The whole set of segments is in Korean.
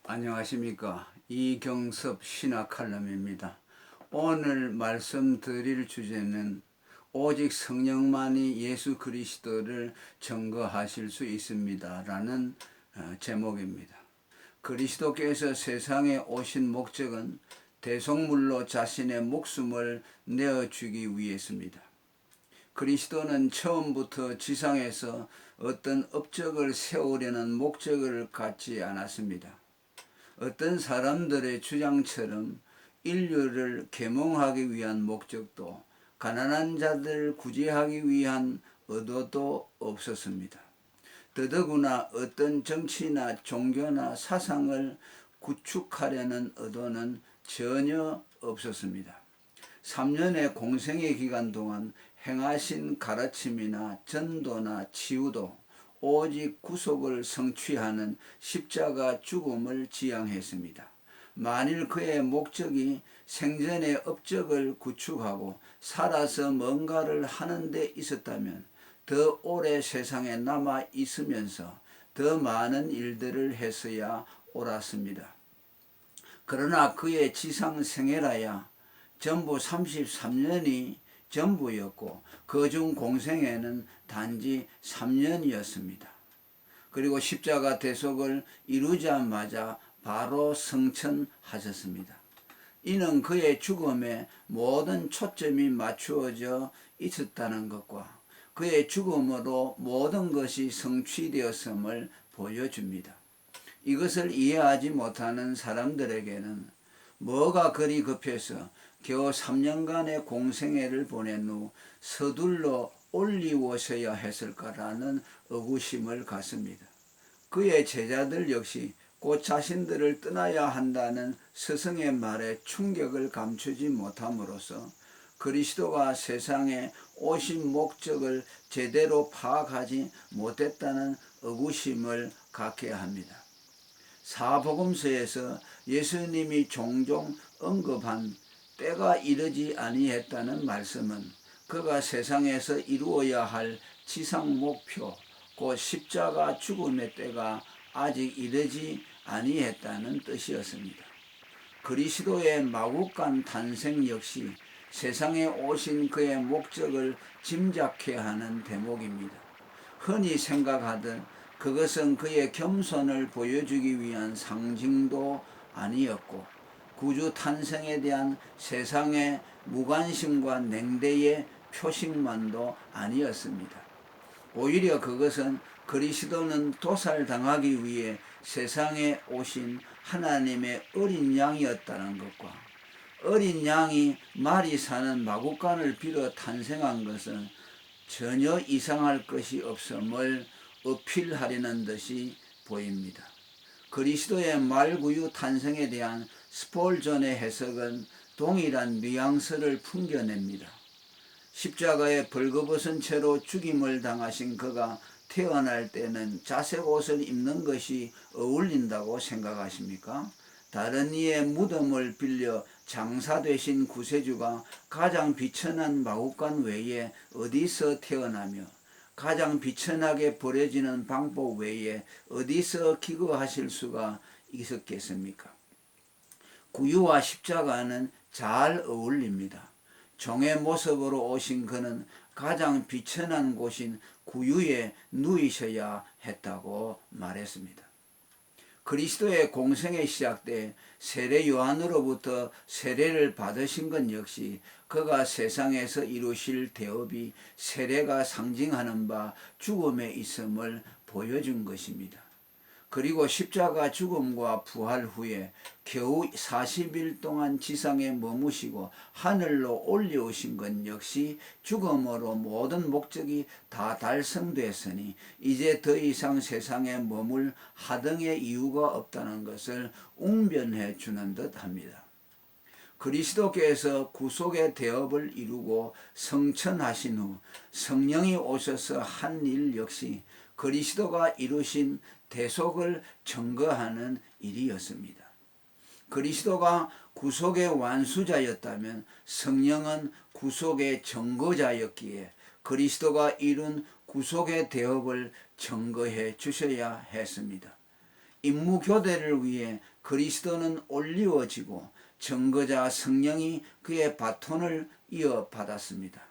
안녕하십니까. 이경섭 신학 칼럼입니다. 오늘 말씀드릴 주제는 오직 성령만이 예수 그리스도를 증거하실 수 있습니다 라는 제목입니다. 그리스도께서 세상에 오신 목적은 대속물로 자신의 목숨을 내어주기 위해서입니다. 그리스도는 처음부터 지상에서 어떤 업적을 세우려는 목적을 갖지 않았습니다. 어떤 사람들의 주장처럼 인류를 계몽하기 위한 목적도 가난한 자들을 구제하기 위한 의도도 없었습니다. 더더구나 어떤 정치나 종교나 사상을 구축하려는 의도는 전혀 없었습니다. 3년의 공생의 기간 동안 행하신 가르침이나 전도나 치유도 오직 구속을 성취하는 십자가 죽음을 지향했습니다. 만일 그의 목적이 생전의 업적을 구축하고 살아서 뭔가를 하는 데 있었다면 더 오래 세상에 남아 있으면서 더 많은 일들을 했어야 옳았습니다. 그러나 그의 지상 생애라야 전부 33년이 전부였고 그중 공생애는 단지 3년이었습니다. 그리고 십자가 대속을 이루자마자 바로 승천하셨습니다. 이는 그의 죽음에 모든 초점이 맞추어져 있었다는 것과 그의 죽음으로 모든 것이 성취되었음을 보여줍니다. 이것을 이해하지 못하는 사람들에게는 뭐가 그리 급해서 겨우 3년간의 공생애를 보낸 후 서둘러 올리우셔야 했을까라는 의구심을 갖습니다. 그의 제자들 역시 곧 자신들을 떠나야 한다는 스승의 말에 충격을 감추지 못함으로써 그리스도가 세상에 오신 목적을 제대로 파악하지 못했다는 의구심을 갖게 합니다. 사복음서에서 예수님이 종종 언급한 때가 이르지 아니했다는 말씀은 그가 세상에서 이루어야 할 지상 목표, 곧 십자가 죽음의 때가 아직 이르지 아니했다는 뜻이었습니다. 그리스도의 마국간 탄생 역시 세상에 오신 그의 목적을 짐작케 하는 대목입니다. 흔히 생각하듯 그것은 그의 겸손을 보여주기 위한 상징도 아니었고 구주 탄생에 대한 세상의 무관심과 냉대의 표식만도 아니었습니다. 오히려 그것은 그리스도는 도살당하기 위해 세상에 오신 하나님의 어린 양이었다는 것과 어린 양이 말이 사는 마구간을 빌어 탄생한 것은 전혀 이상할 것이 없음을 어필하려는 듯이 보입니다. 그리스도의 말구유 탄생에 대한 스폴전의 해석은 동일한 뉘앙스를 풍겨냅니다. 십자가에 벌거벗은 채로 죽임을 당하신 그가 태어날 때는 자색 옷을 입는 것이 어울린다고 생각하십니까? 다른 이의 무덤을 빌려 장사되신 구세주가 가장 비천한 마구간 외에 어디서 태어나며 가장 비천하게 버려지는 방법 외에 어디서 기거하실 수가 있었겠습니까? 구유와 십자가는 잘 어울립니다. 종의 모습으로 오신 그는 가장 비천한 곳인 구유에 누이셔야 했다고 말했습니다. 그리스도의 공생의 시작 때 세례 요한으로부터 세례를 받으신 것 역시 그가 세상에서 이루실 대업이 세례가 상징하는 바 죽음에 있음을 보여준 것입니다. 그리고 십자가 죽음과 부활 후에 겨우 40일 동안 지상에 머무시고 하늘로 올려오신 것 역시 죽음으로 모든 목적이 다 달성됐으니 이제 더 이상 세상에 머물 하등의 이유가 없다는 것을 웅변해 주는 듯 합니다. 그리스도께서 구속의 대업을 이루고 성천하신 후 성령이 오셔서 한 일 역시 그리스도가 이루신 대속을 증거하는 일이었습니다. 그리스도가 구속의 완수자였다면 성령은 구속의 증거자였기에 그리스도가 이룬 구속의 대업을 증거해 주셔야 했습니다. 임무 교대를 위해 그리스도는 올리워지고 증거자 성령이 그의 바톤을 이어받았습니다.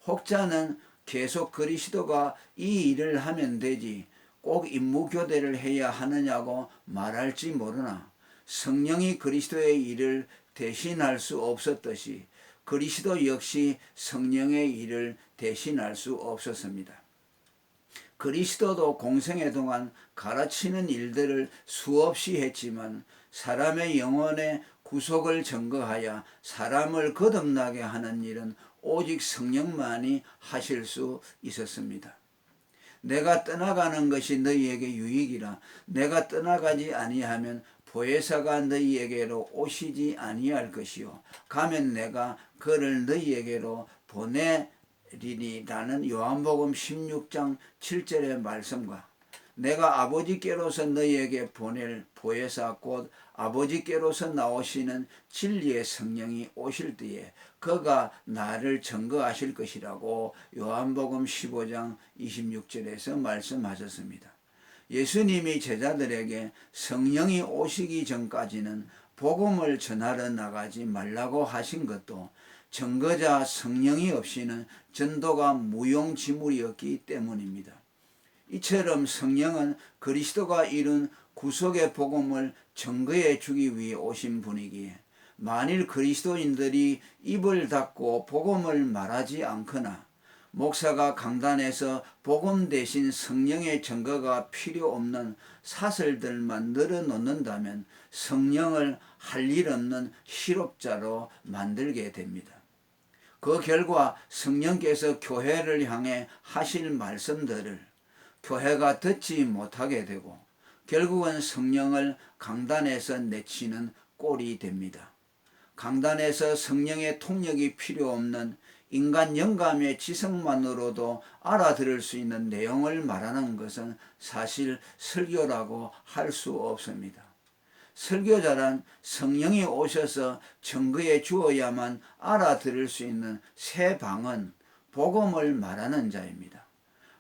혹자는 계속 그리스도가 이 일을 하면 되지 꼭 임무 교대를 해야 하느냐고 말할지 모르나 성령이 그리스도의 일을 대신할 수 없었듯이 그리스도 역시 성령의 일을 대신할 수 없었습니다. 그리스도도 공생애 동안 가르치는 일들을 수없이 했지만 사람의 영혼의 구속을 증거하여 사람을 거듭나게 하는 일은 오직 성령만이 하실 수 있었습니다. 내가 떠나가는 것이 너희에게 유익이라. 내가 떠나가지 아니하면 보혜사가 너희에게로 오시지 아니할 것이요 가면 내가 그를 너희에게로 보내리니라는 요한복음 16장 7절의 말씀과 내가 아버지께로서 너희에게 보낼 보혜사 곧 아버지께로서 나오시는 진리의 성령이 오실 때에 그가 나를 증거하실 것이라고 요한복음 15장 26절에서 말씀하셨습니다. 예수님이 제자들에게 성령이 오시기 전까지는 복음을 전하러 나가지 말라고 하신 것도 증거자 성령이 없이는 전도가 무용지물이었기 때문입니다. 이처럼 성령은 그리스도가 이룬 구속의 복음을 증거해 주기 위해 오신 분이기에 만일 그리스도인들이 입을 닫고 복음을 말하지 않거나 목사가 강단에서 복음 대신 성령의 증거가 필요 없는 사설들만 늘어놓는다면 성령을 할 일 없는 실업자로 만들게 됩니다. 그 결과 성령께서 교회를 향해 하실 말씀들을 교회가 듣지 못하게 되고 결국은 성령을 강단에서 내치는 꼴이 됩니다. 강단에서 성령의 통역이 필요 없는 인간 영감의 지성만으로도 알아들을 수 있는 내용을 말하는 것은 사실 설교라고 할 수 없습니다. 설교자란 성령이 오셔서 증거해 주어야만 알아들을 수 있는 새 방언, 복음을 말하는 자입니다.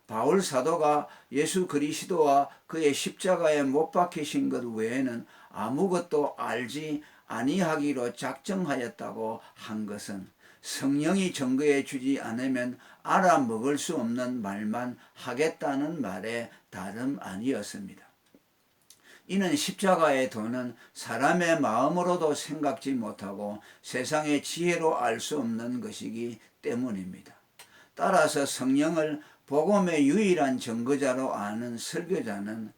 바울 사도가 예수 그리스도와 그의 십자가에 못 박히신 것 외에는 아무것도 알지 아니하기로 작정하였다고 한 것은 성령이 증거해 주지 않으면 알아먹을 수 없는 말만 하겠다는 말에 다름 아니었습니다. 이는 십자가의 도는 사람의 마음으로도 생각지 못하고 세상의 지혜로 알 수 없는 것이기 때문입니다. 따라서 성령을 복음의 유일한 증거자로 아는 설교자는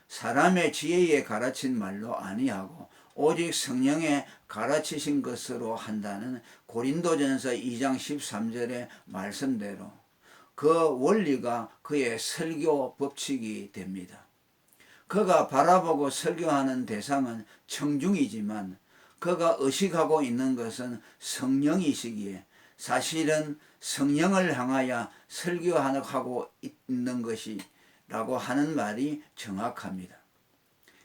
사람의 지혜에 가르친 말로 아니하고 오직 성령의 가르치신 것으로 한다는 고린도전서 2장 13절의 말씀대로 그 원리가 그의 설교 법칙이 됩니다. 그가 바라보고 설교하는 대상은 청중이지만 그가 의식하고 있는 것은 성령이시기에 사실은 성령을 향하여 설교하고 있는 것이라고 하는 말이 정확합니다.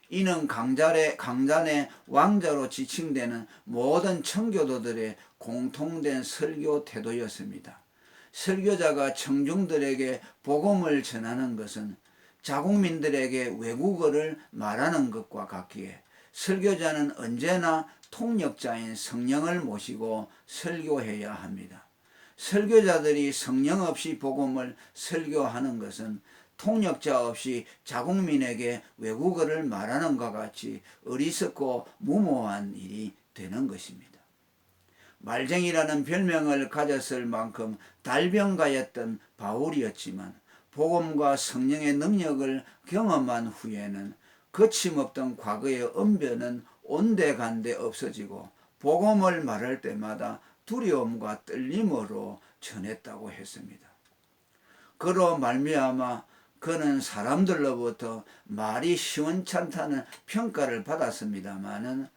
이는 강단의 왕자로 지칭되는 모든 청교도들의 공통된 설교 태도였습니다. 설교자가 청중들에게 복음을 전하는 것은 자국민들에게 외국어를 말하는 것과 같기에 설교자는 언제나 통역자인 성령을 모시고 설교해야 합니다. 설교자들이 성령 없이 복음을 설교하는 것은 통역자 없이 자국민에게 외국어를 말하는 것 같이 어리석고 무모한 일이 되는 것입니다. 말쟁이라는 별명을 가졌을 만큼 달병가였던 바울이었지만 복음과 성령의 능력을 경험한 후에는 거침없던 과거의 언변은 온데간데 없어지고 복음을 말할 때마다 두려움과 떨림으로 전했다고 했습니다. 그로 말미암아 그는 사람들로부터 말이 시원찮다는 평가를 받았습니다마는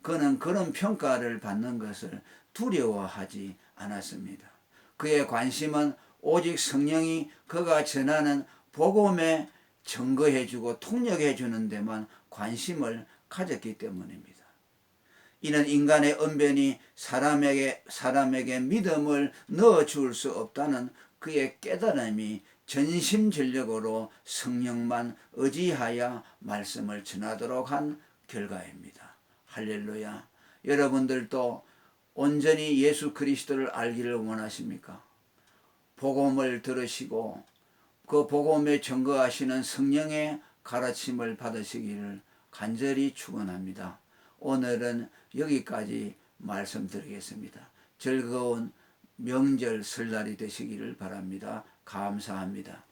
그는 그런 평가를 받는 것을 두려워하지 않았습니다. 그의 관심은 오직 성령이 그가 전하는 복음에 증거해주고 통역해주는 데만 관심을 가졌기 때문입니다. 이는 인간의 언변이 사람에게 믿음을 넣어줄 수 없다는 그의 깨달음이 전심전력으로 성령만 의지하여 말씀을 전하도록 한 결과입니다. 할렐루야. 여러분들도 온전히 예수 그리스도를 알기를 원하십니까? 복음을 들으시고 그 복음에 증거하시는 성령의 가르침을 받으시기를 간절히 축원합니다. 오늘은 여기까지 말씀드리겠습니다. 즐거운 명절 설날이 되시기를 바랍니다. 감사합니다.